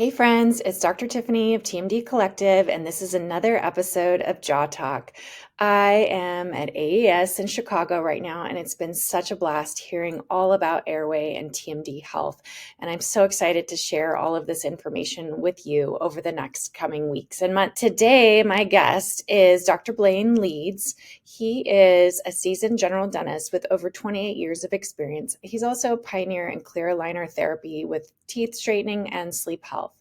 Hey friends, it's Dr. Tiffany of TMD Collective, and this is another episode of Jaw Talk. I am at AES in Chicago right now, and it's been such a blast hearing all about Airway and TMD health. And I'm so excited to share all of this information with you over the next coming weeks and months. Today, my guest is Dr. Blaine Leeds. He is a seasoned general dentist with over 28 years of experience. He's also a pioneer in clear aligner therapy with teeth straightening and sleep health.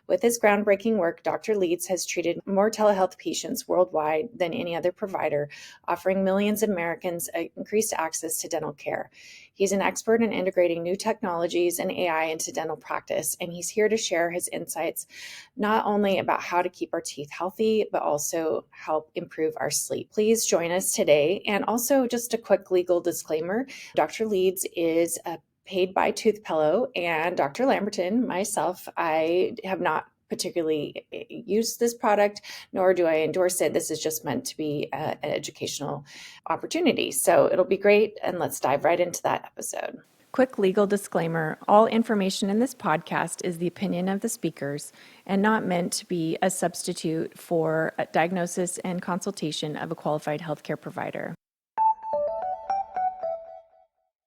With his groundbreaking work, Dr. Leeds has treated more telehealth patients worldwide than any other provider, offering millions of Americans increased access to dental care. He's an expert in integrating new technologies and AI into dental practice, and he's here to share his insights not only about how to keep our teeth healthy, but also help improve our sleep. Please join us today. And also, just a quick legal disclaimer, Dr. Leeds is a paid by Tooth Pillow, and Dr. Lamberton, myself, I have not particularly used this product, nor do I endorse it. This is just meant to be an educational opportunity. So it'll be great, and let's dive right into that episode. Quick legal disclaimer. All information in this podcast is the opinion of the speakers and not meant to be a substitute for a diagnosis and consultation of a qualified healthcare provider.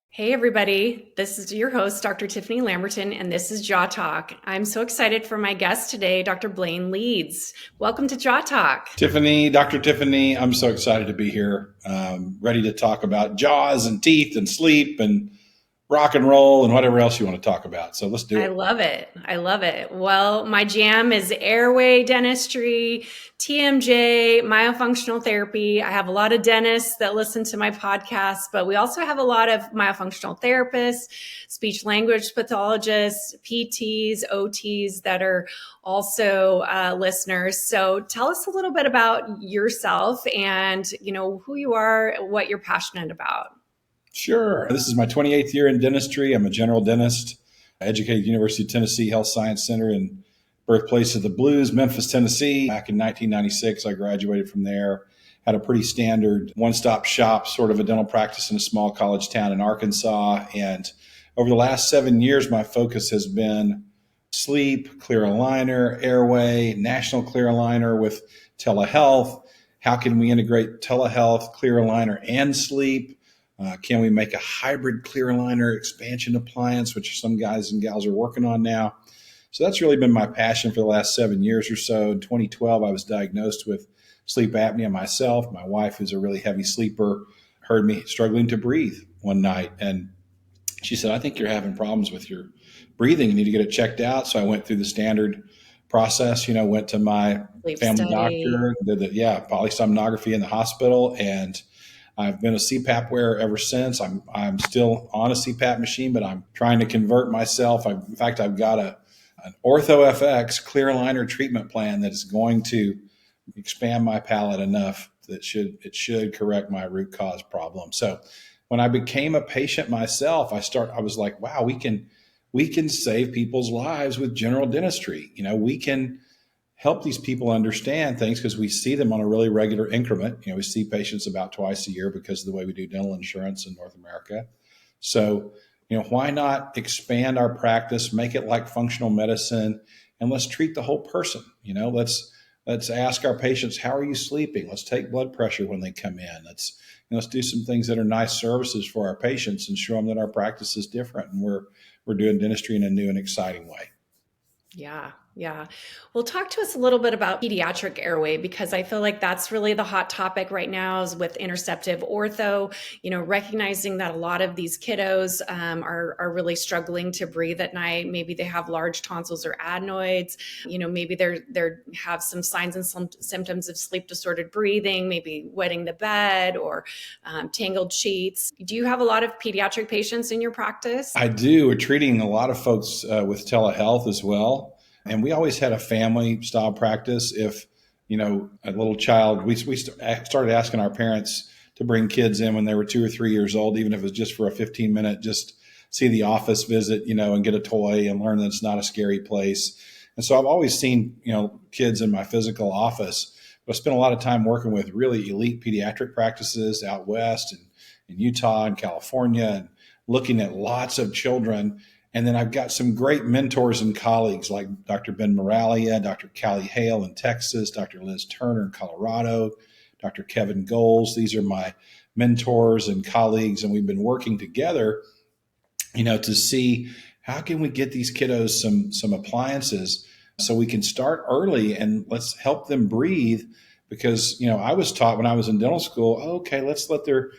Hey everybody, this is your host, Dr. Tiffany Lamberton, and this is Jaw Talk. I'm so excited for my guest today, Dr. Blaine Leeds. Welcome to Jaw Talk. Dr. Tiffany, I'm so excited to be here, ready to talk about jaws and teeth and sleep and rock and roll and whatever else you want to talk about. So let's do it. I love it. I love it. Well, my jam is Airway dentistry, TMJ, myofunctional therapy. I have a lot of dentists that listen to my podcast, but we also have a lot of myofunctional therapists, speech language pathologists, PTs, OTs that are also listeners. So tell us a little bit about yourself and, who you are, what you're passionate about. Sure. This is my 28th year in dentistry. I'm a general dentist. I educated at the University of Tennessee Health Science Center in birthplace of the blues, Memphis, Tennessee. Back in 1996, I graduated from there. Had a pretty standard one-stop shop, sort of a dental practice in a small college town in Arkansas. And over the last 7 years, my focus has been sleep, clear aligner, Airway, national clear aligner with telehealth. How can we integrate telehealth, clear aligner, and sleep? Can we make a hybrid clear aligner expansion appliance, which some guys and gals are working on now? So that's really been my passion for the last 7 years or so. In 2012, I was diagnosed with sleep apnea myself. My wife, who's a really heavy sleeper, heard me struggling to breathe one night. And she said, I think you're having problems with your breathing. You need to get it checked out. So I went through the standard process, went to my Sleep family study. doctor, did the polysomnography in the hospital, and I've been a CPAP wearer ever since. I'm still on a CPAP machine, but I'm trying to convert myself. In fact, I've got an OrthoFX clear aligner treatment plan that is going to expand my palate enough that it should correct my root cause problem. So when I became a patient myself, I was like, wow, we can save people's lives with general dentistry. We can help these people understand things because we see them on a really regular increment. We see patients about twice a year because of the way we do dental insurance in North America. So, why not expand our practice, make it like functional medicine, and let's treat the whole person. Let's ask our patients, how are you sleeping? Let's take blood pressure when they come in. Let's do some things that are nice services for our patients and show them that our practice is different and we're doing dentistry in a new and exciting way. Yeah. Well, talk to us a little bit about pediatric airway, because I feel like that's really the hot topic right now is with interceptive ortho, recognizing that a lot of these kiddos are really struggling to breathe at night. Maybe they have large tonsils or adenoids, maybe they have some signs and some symptoms of sleep disordered breathing, maybe wetting the bed or tangled sheets. Do you have a lot of pediatric patients in your practice? I do. We're treating a lot of folks with telehealth as well. And we always had a family style practice. If, a little child, we started asking our parents to bring kids in when they were 2 or 3 years old, even if it was just for a 15-minute, just see the office visit, and get a toy and learn that it's not a scary place. And so I've always seen, kids in my physical office, but I spent a lot of time working with really elite pediatric practices out west and in Utah and California and looking at lots of children And then I've got some great mentors and colleagues like Dr. Ben Moralia, Dr. Callie Hale in Texas, Dr. Liz Turner in Colorado, Dr. Kevin Goals. These are my mentors and colleagues, and we've been working together, to see how can we get these kiddos some appliances so we can start early and let's help them breathe. Because I was taught when I was in dental school, okay, let's let their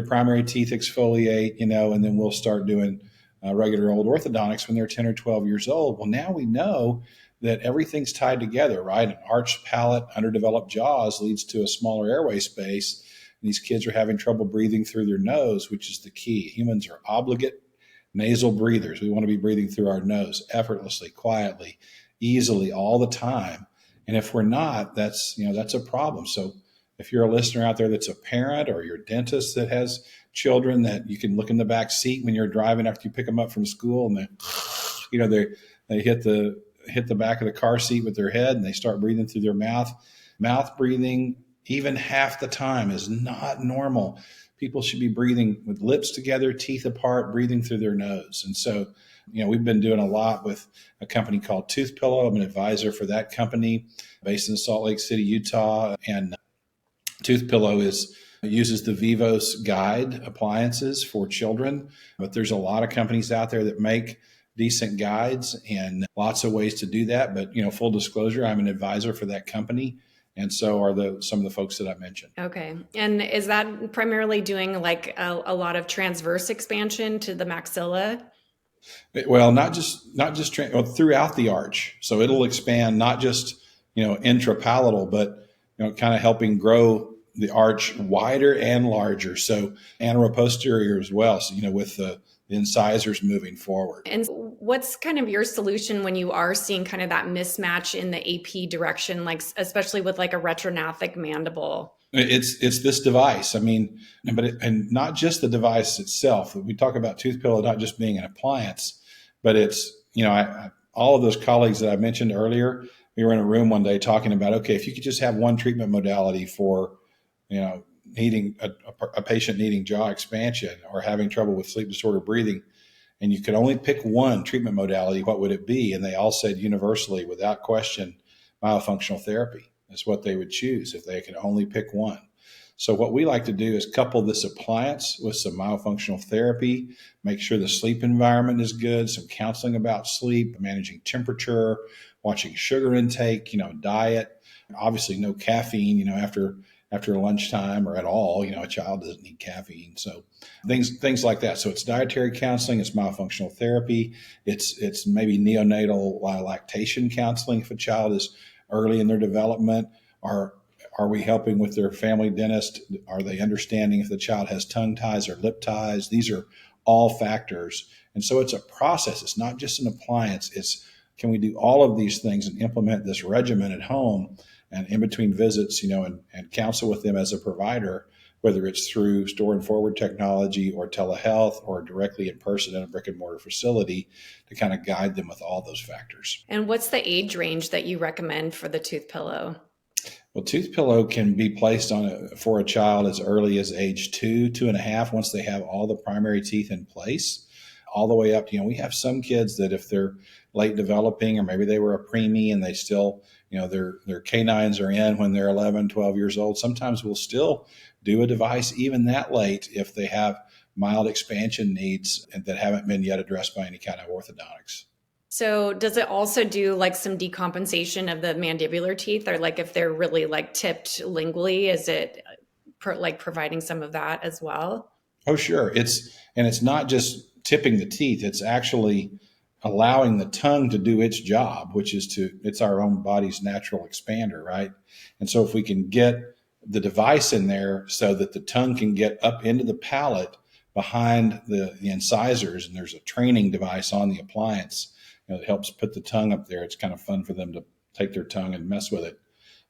primary teeth exfoliate, and then we'll start doing regular old orthodontics when they're 10 or 12 years old. Well, now we know that everything's tied together, right? An arched palate, underdeveloped jaws leads to a smaller airway space. And these kids are having trouble breathing through their nose, which is the key. Humans are obligate nasal breathers. We want to be breathing through our nose effortlessly, quietly, easily, all the time. And if we're not, that's a problem. So if you're a listener out there that's a parent or you're a dentist that has children, that you can look in the back seat when you're driving after you pick them up from school, and they hit the back of the car seat with their head and they start breathing through their mouth. Mouth breathing, even half the time, is not normal. People should be breathing with lips together, teeth apart, breathing through their nose. And so, we've been doing a lot with a company called Tooth Pillow. I'm an advisor for that company based in Salt Lake City, Utah. And Tooth Pillow uses the Vivos Guide appliances for children. But there's a lot of companies out there that make decent guides and lots of ways to do that. But, full disclosure, I'm an advisor for that company. And so are some of the folks that I mentioned. Okay. And is that primarily doing like a lot of transverse expansion to the maxilla? Well, not just throughout the arch. So it'll expand not just, intrapalatal, but, kind of helping grow the arch wider and larger. So anteroposterior as well. So, with the incisors moving forward. And what's kind of your solution when you are seeing kind of that mismatch in the AP direction, like especially with like a retrognathic mandible? It's this device. I mean, and not just the device itself. We talk about Tooth Pillow not just being an appliance, but it's, all of those colleagues that I mentioned earlier, we were in a room one day talking about, okay, if you could just have one treatment modality for, needing a patient needing jaw expansion or having trouble with sleep disorder breathing, and you could only pick one treatment modality, what would it be? And they all said universally, without question, myofunctional therapy is what they would choose if they could only pick one. So what we like to do is couple this appliance with some myofunctional therapy, make sure the sleep environment is good, some counseling about sleep, managing temperature, watching sugar intake, diet, obviously no caffeine, after lunchtime or at all. A child doesn't need caffeine. So things like that. So it's dietary counseling, it's myofunctional therapy, it's maybe neonatal lactation counseling if a child is early in their development. Are we helping with their family dentist? Are they understanding if the child has tongue ties or lip ties? These are all factors. And so it's a process. It's not just an appliance. It's, can we do all of these things and implement this regimen at home and in between visits, and counsel with them as a provider, whether it's through store and forward technology or telehealth or directly in person in a brick and mortar facility, to kind of guide them with all those factors. And what's the age range that you recommend for the Tooth Pillow? Well, Tooth Pillow can be placed for a child as early as age 2.5, once they have all the primary teeth in place, all the way up. We have some kids that if they're late developing, or maybe they were a preemie and they still, their canines are in when they're 11, 12 years old. Sometimes we'll still do a device even that late if they have mild expansion needs that haven't been yet addressed by any kind of orthodontics. So does it also do like some decompensation of the mandibular teeth, or like if they're really like tipped lingually, is it providing some of that as well? Oh, sure. It's not just tipping the teeth. It's actually allowing the tongue to do its job, which is it's our own body's natural expander, right? And so if we can get the device in there so that the tongue can get up into the palate behind the incisors, and there's a training device on the appliance, that helps put the tongue up there. It's kind of fun for them to take their tongue and mess with it,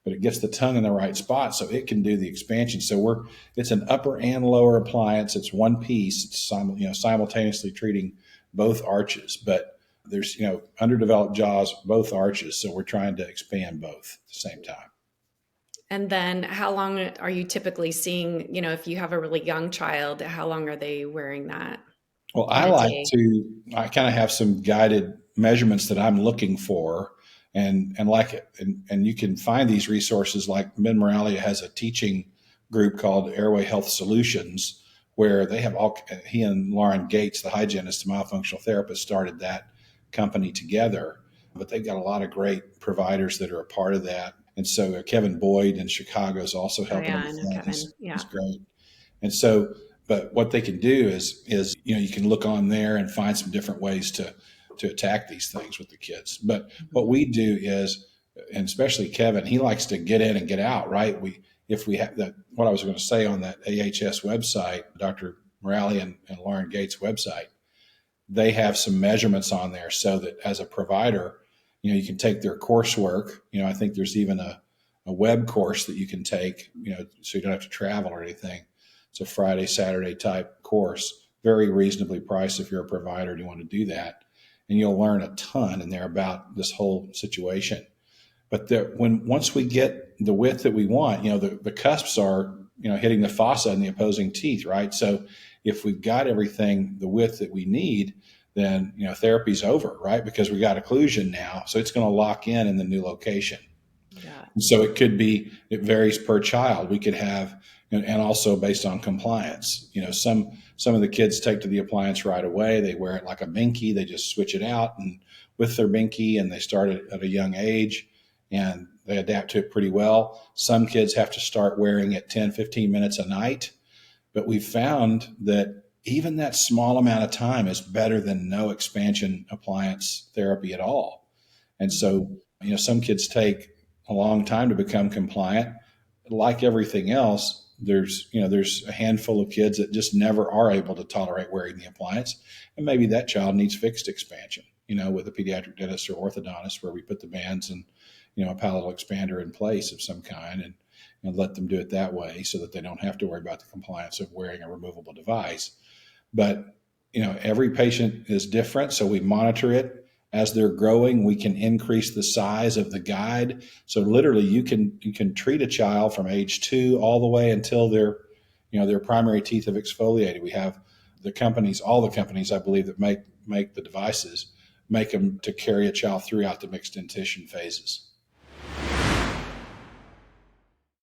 but it gets the tongue in the right spot so it can do the expansion. So it's an upper and lower appliance. It's one piece. It's simultaneously treating both arches, but there's, underdeveloped jaws, both arches. So we're trying to expand both at the same time. And then how long are you typically seeing, if you have a really young child, how long are they wearing that? Well, in I a like day? I kind of have some guided measurements that I'm looking for, and like it, and you can find these resources. Like Mid Moralia has a teaching group called Airway Health Solutions, where they have all. He and Lauren Gates, the hygienist, myofunctional therapist, started that company together. But they've got a lot of great providers that are a part of that. And so Kevin Boyd in Chicago is also Oh helping yeah, them I with know that. Kevin. He's Yeah. great. And so, but what they can do is you can look on there and find some different ways to attack these things with the kids. But what Mhm. we do is, and especially Kevin, he likes to get in and get out. Right? If we have that, what I was going to say on that AHS website, Dr. Morale and Lauren Gates website, they have some measurements on there so that as a provider, you can take their coursework. I think there's even a web course that you can take, so you don't have to travel or anything. It's a Friday, Saturday type course, very reasonably priced if you're a provider and you want to do that. And you'll learn a ton in there about this whole situation. But once we get the width that we want, the cusps are, hitting the fossa and the opposing teeth, right? So if we've got everything the width that we need, then therapy's over, right? Because we got occlusion now, so it's going to lock in the new location. Yeah. And so it varies per child. We could have, and also based on compliance. Some of the kids take to the appliance right away. They wear it like a binky. They just switch it out and with their binky, and they start it at a young age, and they adapt to it pretty well. Some kids have to start wearing it 10, 15 minutes a night. But we've found that even that small amount of time is better than no expansion appliance therapy at all. And Mhm. so, some kids take a long time to become compliant. Like everything else, there's a handful of kids that just never are able to tolerate wearing the appliance, and maybe that child needs fixed expansion. With a pediatric dentist or orthodontist, where we put the bands and a palatal expander in place of some kind, and let them do it that way, so that they don't have to worry about the compliance of wearing a removable device. But every patient is different, so we monitor it as they're growing. We can increase the size of the guide. So literally, you can treat a child from age 2 all the way until their primary teeth have exfoliated. We have all the companies, I believe, that make the devices, make them to carry a child throughout the mixed dentition phases.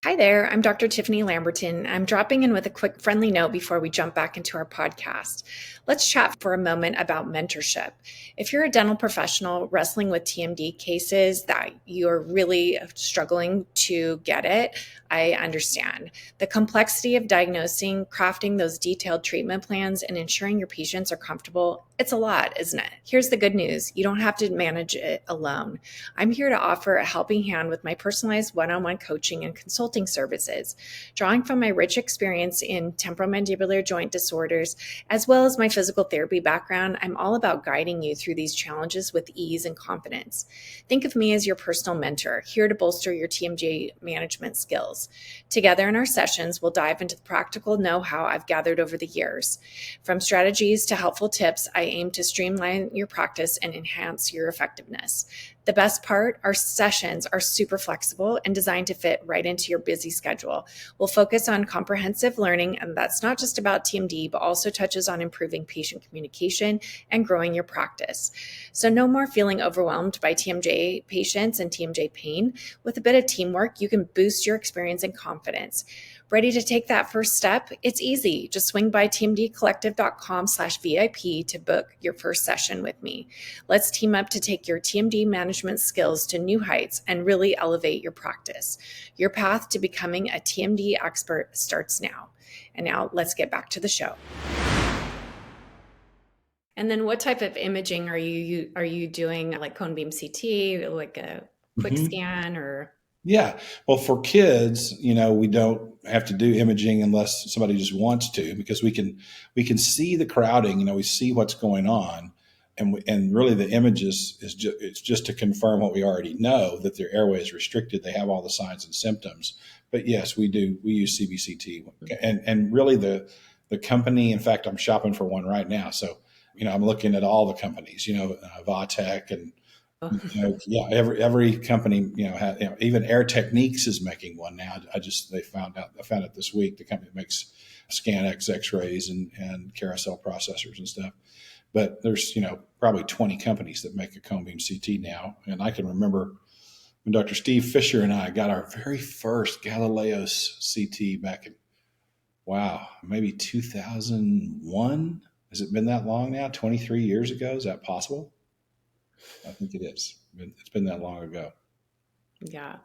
Hi there, I'm Dr. Tiffany Lamberton. I'm dropping in with a quick friendly note before we jump back into our podcast. Let's chat for a moment about mentorship. If you're a dental professional wrestling with TMD cases that you're really struggling to get it, I understand. The complexity of diagnosing, crafting those detailed treatment plans, and ensuring your patients are comfortable, it's a lot, isn't it? Here's the good news. You don't have to manage it alone. I'm here to offer a helping hand with my personalized one-on-one coaching and consulting services. Drawing from my rich experience in temporomandibular joint disorders, as well as my physical therapy background, I'm all about guiding you through these challenges with ease and confidence. Think of me as your personal mentor, here to bolster your TMJ management skills. Together in our sessions, we'll dive into the practical know-how I've gathered over the years. From strategies to helpful tips, I aim to streamline your practice and enhance your effectiveness. The best part, our sessions are super flexible and designed to fit right into your busy schedule. We'll focus on comprehensive learning, and that's not just about TMD, but also touches on improving patient communication and growing your practice. So no more feeling overwhelmed by TMJ patients and TMJ pain. With a bit of teamwork, you can boost your experience and confidence. Ready to take that first step? It's easy. Just swing by tmdcollective.com/VIP to book your first session with me. Let's team up to take your TMD management skills to new heights and really elevate your practice. Your path to becoming a TMD expert starts now. And now let's get back to the show. And then what type of imaging are you doing, like cone beam CT, like a quick Mhm. scan or? Yeah. Well, for kids, we don't have to do imaging unless somebody just wants to, because we can see the crowding. We see what's going on, and really the images it's just to confirm what we already know, that their airway is restricted. They have all the signs and symptoms. But yes, we do. We use CBCT, and really the company. In fact, I'm shopping for one right now, so I'm looking at all the companies. Vatec and yeah, every company, even Air Techniques is making one now. I found it this week. The company that makes ScanX X-rays and carousel processors and stuff. But there's, probably 20 companies that make a cone beam CT now. And I can remember when Dr. Steve Fisher and I got our very first Galileo's CT back in, wow, maybe 2001. Has it been that long now? 23 years ago? Is that possible? I think it is. It's been that long ago. Yeah.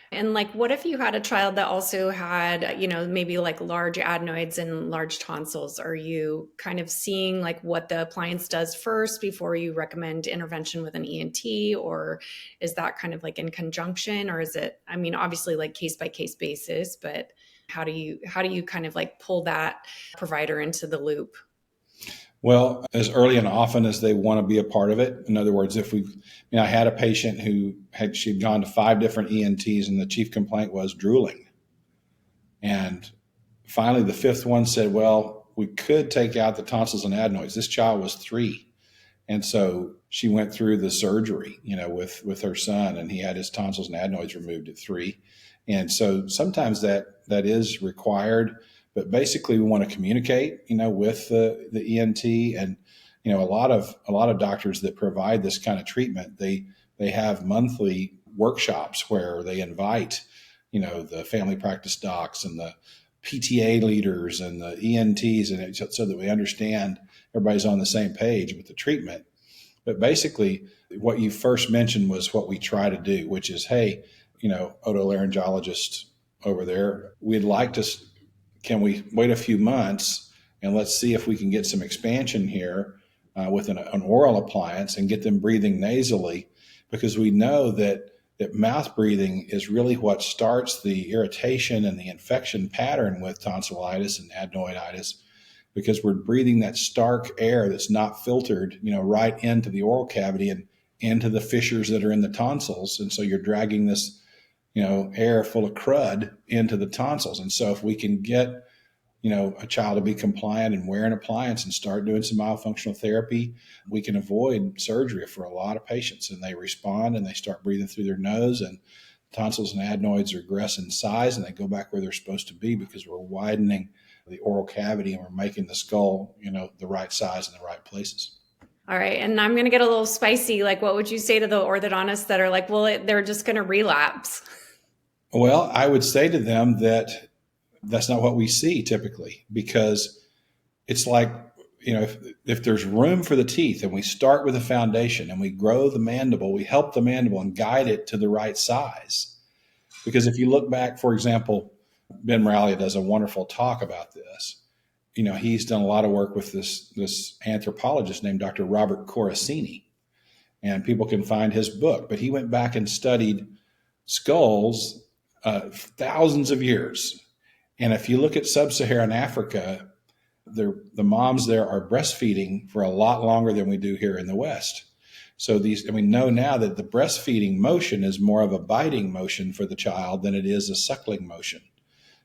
And like, what if you had a child that also had, maybe like large adenoids and large tonsils? Are you kind of seeing like what the appliance does first before you recommend intervention with an ENT? Or is that kind of like in conjunction? Or is it, obviously like case by case basis, but how do you kind of like pull that provider into the loop? Well, as early and often as they want to be a part of it. In other words, I had a patient she'd gone to 5 different ENTs and the chief complaint was drooling. And finally, the 5th one said, well, we could take out the tonsils and adenoids. This child was 3. And so she went through the surgery, with her son, and he had his tonsils and adenoids removed at 3. And so sometimes that is required. But basically, we want to communicate, with the ENT, and a lot of doctors that provide this kind of treatment, they have monthly workshops where they invite, the family practice docs and the PTA leaders and the ENTs, and so that we understand everybody's on the same page with the treatment. But basically, what you first mentioned was what we try to do, which is, hey, otolaryngologist over there, we'd like to. Can we wait a few months and let's see if we can get some expansion here with an oral appliance and get them breathing nasally, because we know that mouth breathing is really what starts the irritation and the infection pattern with tonsillitis and adenoiditis, because we're breathing that stark air that's not filtered, right into the oral cavity and into the fissures that are in the tonsils. And so you're dragging this air full of crud into the tonsils. And so if we can get, a child to be compliant and wear an appliance and start doing some myofunctional therapy, we can avoid surgery for a lot of patients. And they respond and they start breathing through their nose, and tonsils and adenoids regress in size and they go back where they're supposed to be, because we're widening the oral cavity and we're making the skull, the right size in the right places. All right. And I'm going to get a little spicy. Like, what would you say to the orthodontists that are like, well, they're just going to relapse? Well, I would say to them that that's not what we see typically, because it's like, if there's room for the teeth and we start with a foundation and we grow the mandible, we help the mandible and guide it to the right size. Because if you look back, for example, Ben Rowley does a wonderful talk about this. He's done a lot of work with this anthropologist named Dr. Robert Coracini, and people can find his book. But he went back and studied skulls thousands of years. And if you look at sub-Saharan Africa, the moms there are breastfeeding for a lot longer than we do here in the West. So we know now that the breastfeeding motion is more of a biting motion for the child than it is a suckling motion.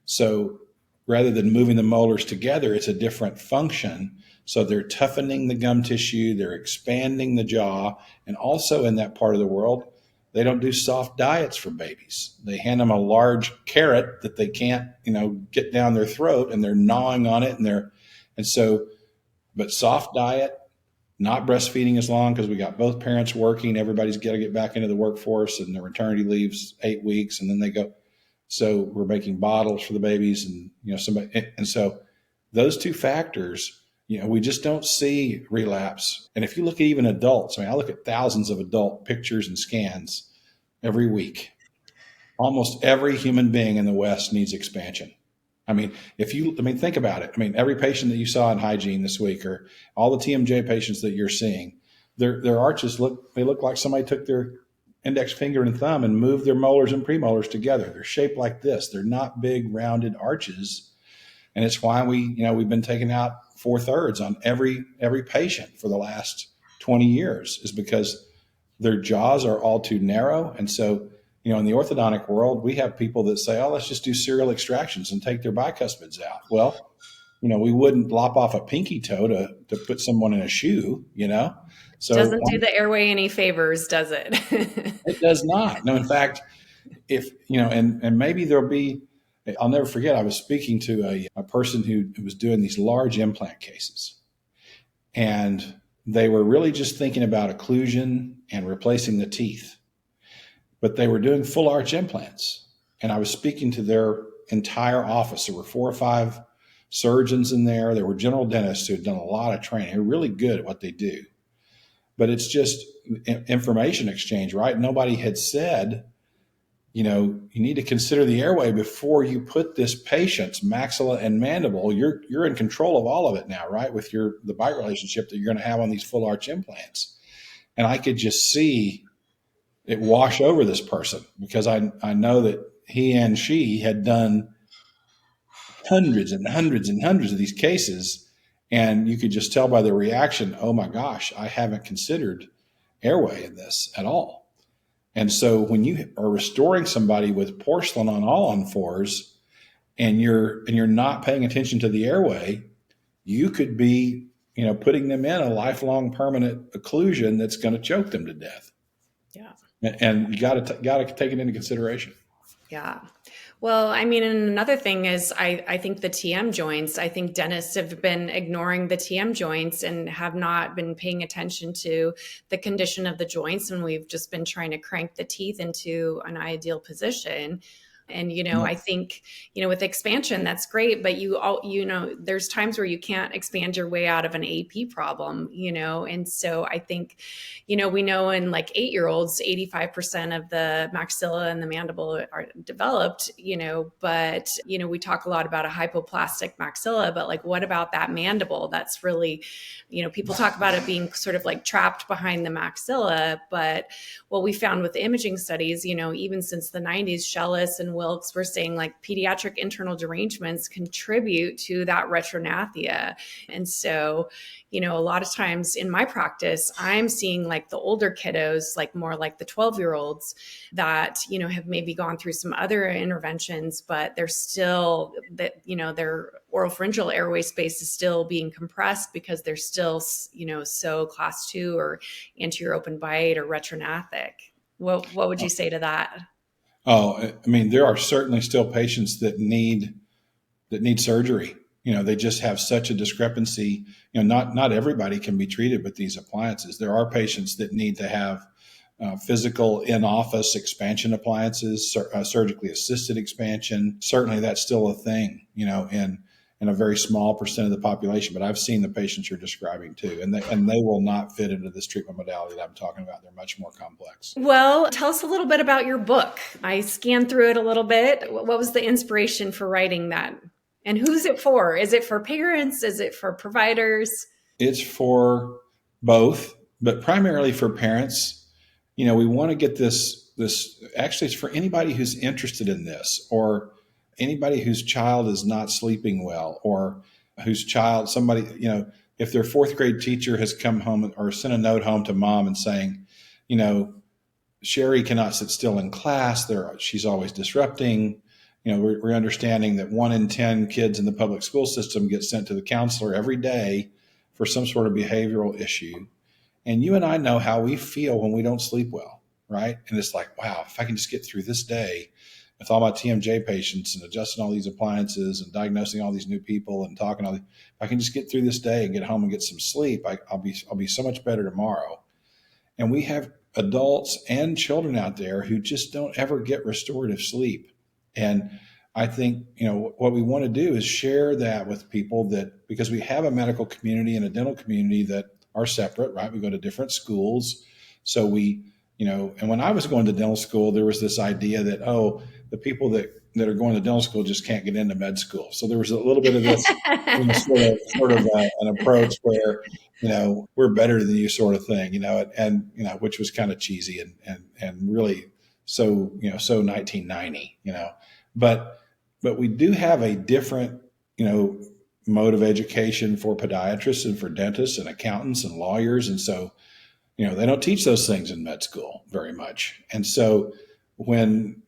So rather than moving the molars together, it's a different function. So they're toughening the gum tissue, they're expanding the jaw, and also in that part of the world, they don't do soft diets for babies. They hand them a large carrot that they can't, get down their throat, and they're gnawing on it, but soft diet, not breastfeeding as long, because we got both parents working. Everybody's got to get back into the workforce, and the maternity leave's 8 weeks, and then they go. So we're making bottles for the babies, and so those two factors, we just don't see relapse. And if you look at even adults, I look at thousands of adult pictures and scans every week. Almost every human being in the West needs expansion. Think about it. Every patient that you saw in hygiene this week, or all the TMJ patients that you're seeing, their arches look like somebody took their index finger and thumb and moved their molars and premolars together. They're shaped like this. They're not big rounded arches. And it's why we've been taking out 4/3 on every patient for the last 20 years, is because their jaws are all too narrow. And so, in the orthodontic world, we have people that say, oh, let's just do serial extractions and take their bicuspids out. Well, we wouldn't lop off a pinky toe to put someone in a shoe, So doesn't do the airway any favors, does it? It does not. No, in fact, if, and maybe there'll be I'll never forget, I was speaking to a person who was doing these large implant cases. And they were really just thinking about occlusion and replacing the teeth. But they were doing full arch implants. And I was speaking to their entire office. There were 4 or 5 surgeons in there. There were general dentists who had done a lot of training. They're really good at what they do. But it's just information exchange, right? Nobody had said, you need to consider the airway before you put this patient's maxilla and mandible. You're in control of all of it now, right? With the bite relationship that you're going to have on these full arch implants. And I could just see it wash over this person because I know that he and she had done hundreds and hundreds and hundreds of these cases. And you could just tell by their reaction, oh my gosh, I haven't considered airway in this at all. And so when you are restoring somebody with porcelain on all-on-4s and you're not paying attention to the airway, you could be, putting them in a lifelong permanent occlusion that's going to choke them to death. Yeah. And you got to take it into consideration. Yeah. Well, I mean, and another thing is I think the TM joints, I think dentists have been ignoring the TM joints and have not been paying attention to the condition of the joints. And we've just been trying to crank the teeth into an ideal position. And, I think, with expansion, that's great. But there's times where you can't expand your way out of an AP problem, and so I think, we know in like 8-year-olds, 85% of the maxilla and the mandible are developed, but, we talk a lot about a hypoplastic maxilla, but like, what about that mandible? That's really, people talk about it being sort of like trapped behind the maxilla. But what we found with the imaging studies, even since the 90s, Shellis and Wilkes were saying like pediatric internal derangements contribute to that retrognathia. And so, a lot of times in my practice, I'm seeing like the older kiddos, like more like the 12-year-olds that, have maybe gone through some other interventions, but they're still that, their oropharyngeal airway space is still being compressed because they're still, so class 2 or anterior open bite or retrognathic. What would you say to that? Oh, I mean, there are certainly still patients that need surgery. They just have such a discrepancy. Not everybody can be treated with these appliances. There are patients that need to have physical in-office expansion appliances, surgically assisted expansion. Certainly that's still a thing, in a very small percent of the population. But I've seen the patients you're describing too, and they will not fit into this treatment modality that I'm talking about. They're much more complex. Well, tell us a little bit about your book. I scanned through it a little bit. What was the inspiration for writing that? And who's it for? Is it for parents? Is it for providers? It's for both, but primarily for parents. We want to get this actually it's for anybody who's interested in this, or anybody whose child is not sleeping well, or whose child, somebody, if their 4th grade teacher has come home or sent a note home to mom and saying, Sherry cannot sit still in class. She's always disrupting. We're understanding that 1 in 10 kids in the public school system get sent to the counselor every day for some sort of behavioral issue. And you and I know how we feel when we don't sleep well, right? And it's like, wow, if I can just get through this day with all my TMJ patients and adjusting all these appliances and diagnosing all these new people and talking if I can just get through this day and get home and get some sleep, I'll be so much better tomorrow. And we have adults and children out there who just don't ever get restorative sleep. And I think, what we want to do is share that with people, that because we have a medical community and a dental community that are separate, right? We go to different schools. So and when I was going to dental school, there was this idea that, the people that are going to dental school just can't get into med school. So there was a little bit of this sort of an approach where, we're better than you sort of thing, and which was kind of cheesy and really so 1990, but we do have a different, mode of education for podiatrists and for dentists and accountants and lawyers. And so, they don't teach those things in med school very much. And so when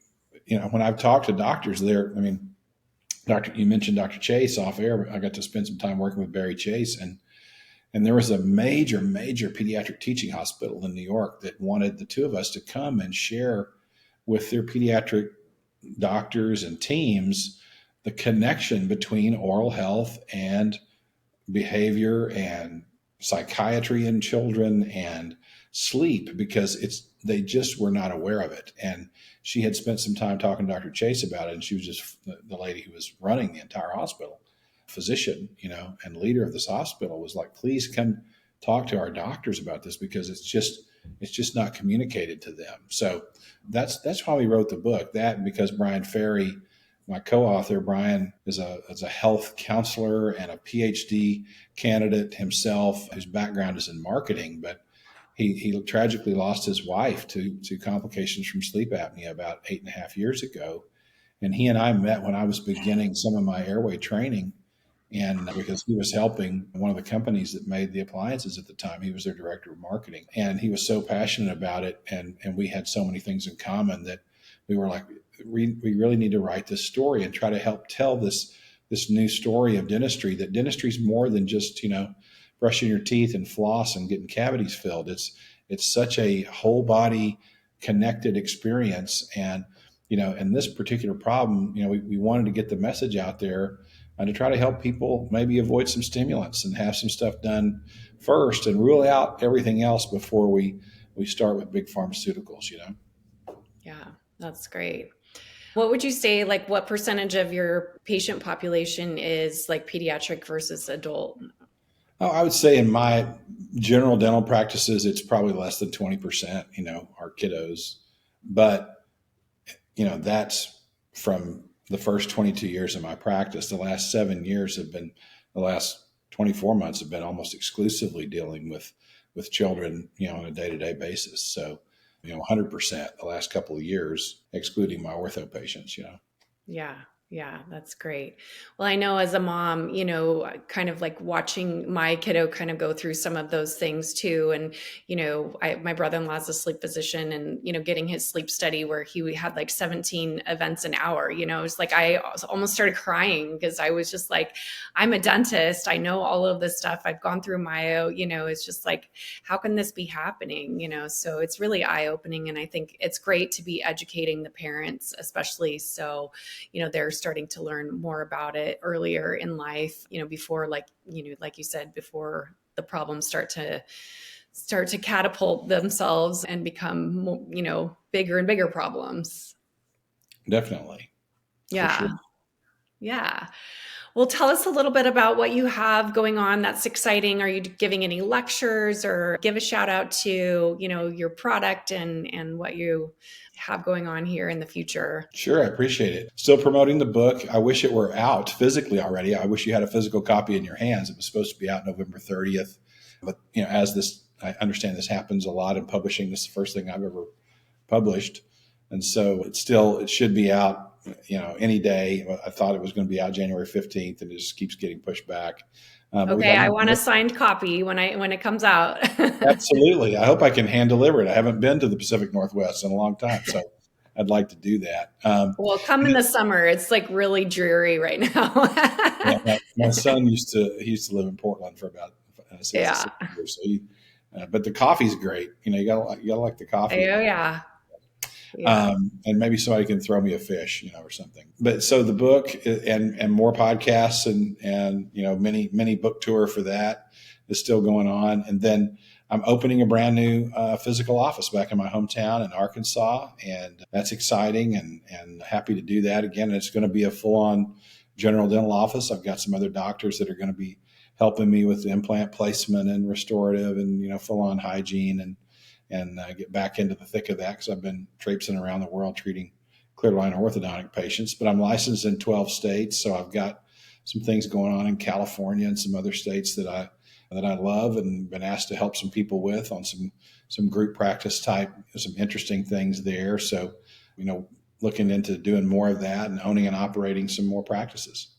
I've talked to doctors there, you mentioned Dr. Chase off air. I got to spend some time working with Barry Chase, and there was a major pediatric teaching hospital in New York that wanted the two of us to come and share with their pediatric doctors and teams the connection between oral health and behavior and psychiatry in children and sleep, because they just were not aware of it. And she had spent some time talking to Dr. Chase about it, and she was just the lady who was running the entire hospital, physician, and leader of this hospital, was like, please come talk to our doctors about this, because it's just not communicated to them. So that's why we wrote the book. That, and because Brian Ferry, my co-author, Brian is a health counselor and a PhD candidate himself, whose background is in marketing, but he tragically lost his wife to complications from sleep apnea about 8.5 years ago. And he and I met when I was beginning some of my Airway training. And because he was helping one of the companies that made the appliances at the time, he was their director of marketing. And he was so passionate about it. And we had so many things in common that we were like, we really need to write this story and try to help tell this new story of dentistry, that dentistry is more than just, brushing your teeth and floss and getting cavities filled. It's such a whole body connected experience. And, and this particular problem, we wanted to get the message out there and to try to help people maybe avoid some stimulants and have some stuff done first and rule out everything else before we start with big pharmaceuticals, Yeah, that's great. What would you say, like, what percentage of your patient population is like pediatric versus adult? Oh, I would say in my general dental practices, it's probably less than 20%, are kiddos. But, that's from the first 22 years of my practice. The last 7 years the last 24 months have been almost exclusively dealing with children, on a day-to-day basis. So, 100% the last couple of years, excluding my ortho patients, Yeah. Yeah, that's great. Well, I know as a mom, kind of like watching my kiddo kind of go through some of those things too. And, my brother-in-law is a sleep physician, and, getting his sleep study where he had like 17 events an hour, it's like, I almost started crying because I was just like, I'm a dentist. I know all of this stuff. I've gone through myo, it's just like, how can this be happening? So it's really eye-opening. And I think it's great to be educating the parents, especially so, they're starting to learn more about it earlier in life, before, like you said, before the problems start to catapult themselves and become, bigger and bigger problems. Definitely. For Yeah. sure. Yeah. Well, tell us a little bit about what you have going on that's exciting. Are you giving any lectures, or give a shout out to, your product and what you have going on here in the future? Sure, I appreciate it. Still promoting the book. I wish it were out physically already. I wish you had a physical copy in your hands. It was supposed to be out November 30th. But, I understand this happens a lot in publishing. This is the first thing I've ever published. And so it should be out, any day. I thought it was going to be out January 15th, and it just keeps getting pushed back. But we Okay, got I want a signed copy when it comes out. absolutely. I hope I can hand deliver it. I haven't been to the Pacific Northwest in a long time, so I'd like to do that. Well, come in the summer. It's like really dreary right now. Yeah, my son used to live in Portland for about 6 Yeah. years. So but the coffee's great. You gotta like the Oh, coffee. yeah. Yeah. And maybe somebody can throw me a fish, or something. But so the book and more podcasts and mini book tour for that is still going on. And then I'm opening a brand new physical office back in my hometown in Arkansas, and that's exciting and happy to do that again. It's going to be a full on general dental office. I've got some other doctors that are going to be helping me with the implant placement and restorative and full on hygiene and get back into the thick of that, because I've been traipsing around the world treating clear aligner orthodontic patients. But I'm licensed in 12 states, so I've got some things going on in California and some other states that I love, and been asked to help some people with on some group practice type, some interesting things there. So, looking into doing more of that and owning and operating some more practices.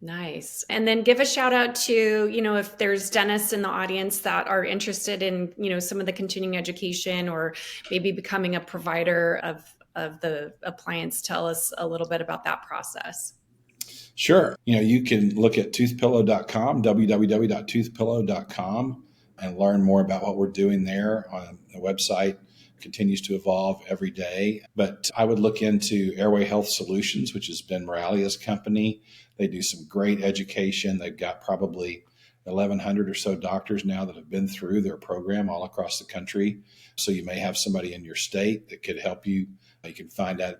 Nice. And then give a shout out to, if there's dentists in the audience that are interested in, some of the continuing education or maybe becoming a provider of the appliance. Tell us a little bit about that process. Sure. You can look at toothpillow.com, www.toothpillow.com, and learn more about what we're doing there on the website. continues to evolve every day. But I would look into Airway Health Solutions, which has been Moralia's company. They do some great education. They've got probably 1,100 or so doctors now that have been through their program all across the country. So you may have somebody in your state that could help you. You can find out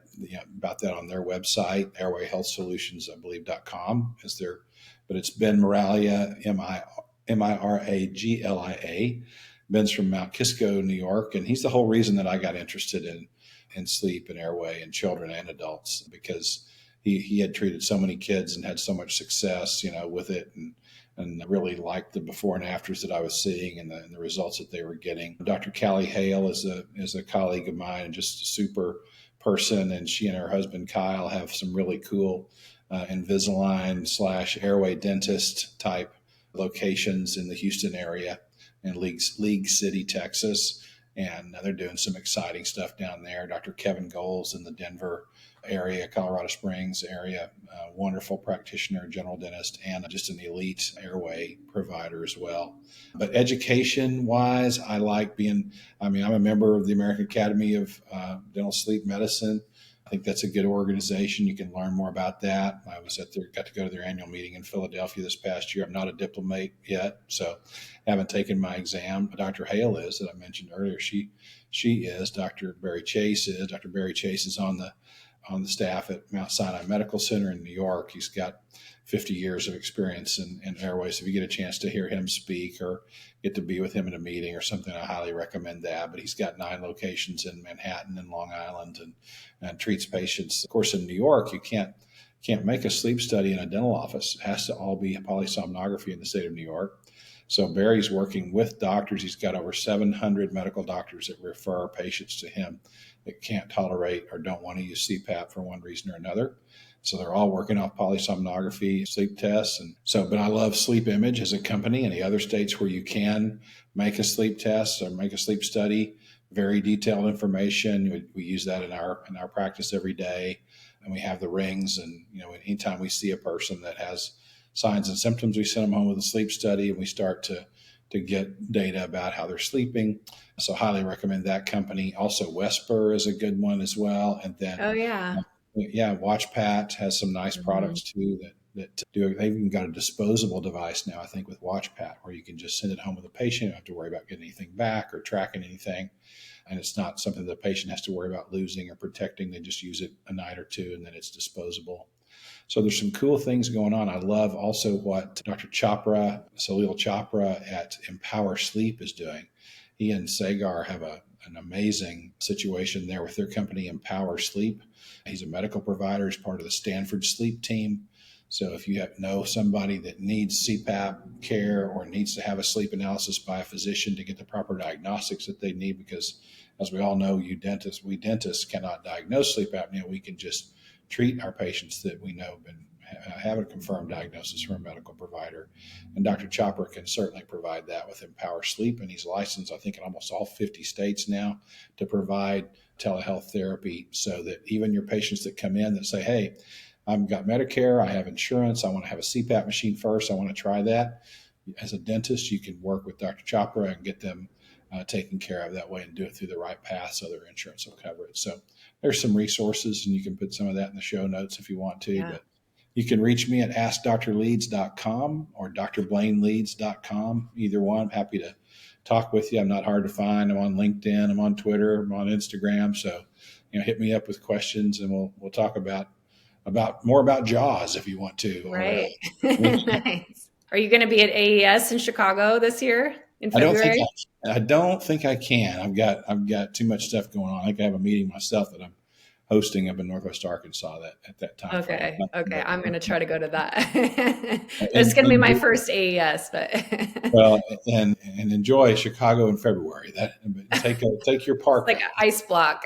about that on their website, airwayhealthsolutions, I believe, .com is their, but it's Ben Moralia, Miraglia. Ben's from Mount Kisco, New York, and he's the whole reason that I got interested in sleep and airway in children and adults, because he had treated so many kids and had so much success, with it, and really liked the before and afters that I was seeing and the results that they were getting. Dr. Callie Hale is a colleague of mine and just a super person, and she and her husband Kyle have some really cool Invisalign / airway dentist type locations in the Houston area and League City, Texas. And they're doing some exciting stuff down there. Dr. Kevin Goles in the Denver area, Colorado Springs area, wonderful practitioner, general dentist, and just an elite airway provider as well. But education wise, I'm a member of the American Academy of Dental Sleep Medicine. I think that's a good organization. You can learn more about that. I got to go to their annual meeting in Philadelphia this past year. I'm not a diplomate yet, so haven't taken my exam. Dr. Hale is, that I mentioned earlier. She is. Dr. Barry Chase is. Dr. Barry Chase is on the staff at Mount Sinai Medical Center in New York. He's got 50 years of experience in airways. If you get a chance to hear him speak or get to be with him in a meeting or something, I highly recommend that. But he's got 9 locations in Manhattan and Long Island and treats patients. Of course, in New York, you can't make a sleep study in a dental office. It has to all be polysomnography in the state of New York. So Barry's working with doctors. He's got over 700 medical doctors that refer patients to him that can't tolerate or don't want to use CPAP for one reason or another. So they're all working off polysomnography sleep tests. But I love Sleep Image as a company. Any other states where you can make a sleep test or make a sleep study, very detailed information. We use that in our practice every day. And we have the rings. And, anytime we see a person that has signs and symptoms, we send them home with a sleep study and we start to get data about how they're sleeping. So highly recommend that company. Also, Wesper is a good one as well. And then, Oh, yeah. WatchPat has some nice products too that do. They've even got a disposable device now, I think, with WatchPat, where you can just send it home with the patient. You don't have to worry about getting anything back or tracking anything. And it's not something the patient has to worry about losing or protecting. They just use it a night or two and then it's disposable. So there's some cool things going on. I love also what Dr. Salil Chopra at Empower Sleep is doing. He and Sagar have an amazing situation there with their company, Empower Sleep. He's a medical provider. He's part of the Stanford Sleep team. So if you know somebody that needs CPAP care or needs to have a sleep analysis by a physician to get the proper diagnostics that they need, because as we all know, we dentists cannot diagnose sleep apnea. We can just treat our patients that we know have a confirmed diagnosis from a medical provider. And Dr. Chopra can certainly provide that with Empower Sleep. And he's licensed, I think, in almost all 50 states now to provide telehealth therapy, so that even your patients that come in that say, hey, I've got Medicare, I have insurance, I want to have a CPAP machine first, I want to try that. As a dentist, you can work with Dr. Chopra and get them taken care of that way and do it through the right path so their insurance will cover it. So there's some resources, and you can put some of that in the show notes if you want to. Yeah. But you can reach me at askdrleeds.com or drblaineleeds.com. Either one. I'm happy to talk with you. I'm not hard to find. I'm on LinkedIn. I'm on Twitter. I'm on Instagram. So, hit me up with questions, and we'll talk about more about JAWS if you want to. Right. Nice. Are you going to be at AES in Chicago this year in February? I don't think I can. I've got too much stuff going on. I think I have a meeting myself that I'm hosting up in Northwest Arkansas at that time. Okay. I'm going to try to go to that. It's going to be my first AES, but well, and enjoy Chicago in February. Take your park like an ice block.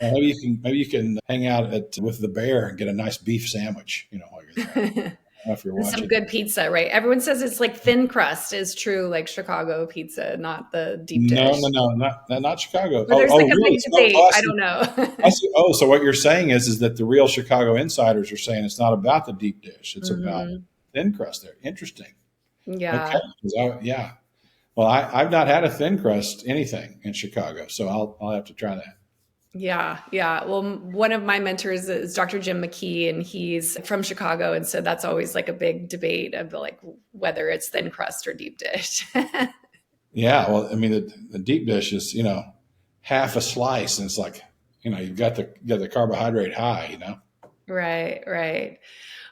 Maybe you can hang out with the bear and get a nice beef sandwich. While you're there. If you're watching. Some good pizza, right? Everyone says it's like thin crust is true, like Chicago pizza, not the deep dish. No, not Chicago. There's a big debate. I don't know. So what you're saying is that the real Chicago insiders are saying it's not about the deep dish; it's about thin crust. There, interesting. Yeah. Okay. Yeah. Well, I've not had a thin crust anything in Chicago, so I'll have to try that. Yeah, yeah. Well, one of my mentors is Dr. Jim McKee, and he's from Chicago, and so that's always like a big debate of like whether it's thin crust or deep dish. Yeah, well, I mean, the deep dish is, half a slice, and it's like, you got the carbohydrate high, Right, right.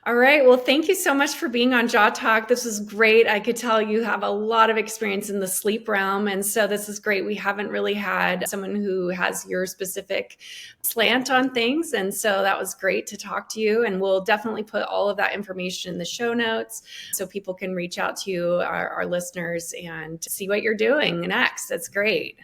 All right. Well, thank you so much for being on Jaw Talk. This was great. I could tell you have a lot of experience in the sleep realm. And so this is great. We haven't really had someone who has your specific slant on things. And so that was great to talk to you. And we'll definitely put all of that information in the show notes so people can reach out to you, our listeners, and see what you're doing next. That's great.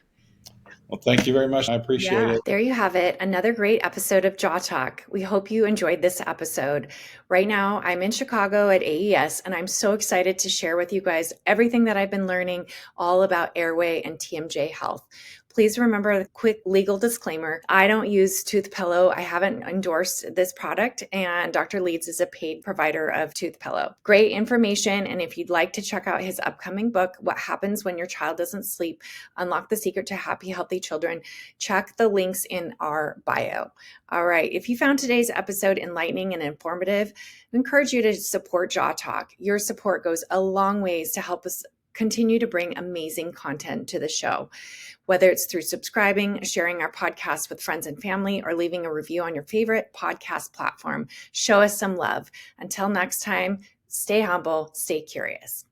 Well, thank you very much. I appreciate Yeah, it. there you have it. Another great episode of Jaw Talk. We hope you enjoyed this episode. Right now, I'm in Chicago at AES, and I'm so excited to share with you guys everything that I've been learning all about Airway and TMJ Health. Please remember the quick legal disclaimer. I don't use Tooth Pillow. I haven't endorsed this product, and Dr. Leeds is a paid provider of Tooth Pillow. Great information, and if you'd like to check out his upcoming book, What Happens When Your Child Doesn't Sleep, Unlock the Secret to Happy, Healthy Children, check the links in our bio. All right, if you found today's episode enlightening and informative, I encourage you to support Jaw Talk. Your support goes a long ways to help us continue to bring amazing content to the show. Whether it's through subscribing, sharing our podcast with friends and family, or leaving a review on your favorite podcast platform, show us some love. Until next time, stay humble, stay curious.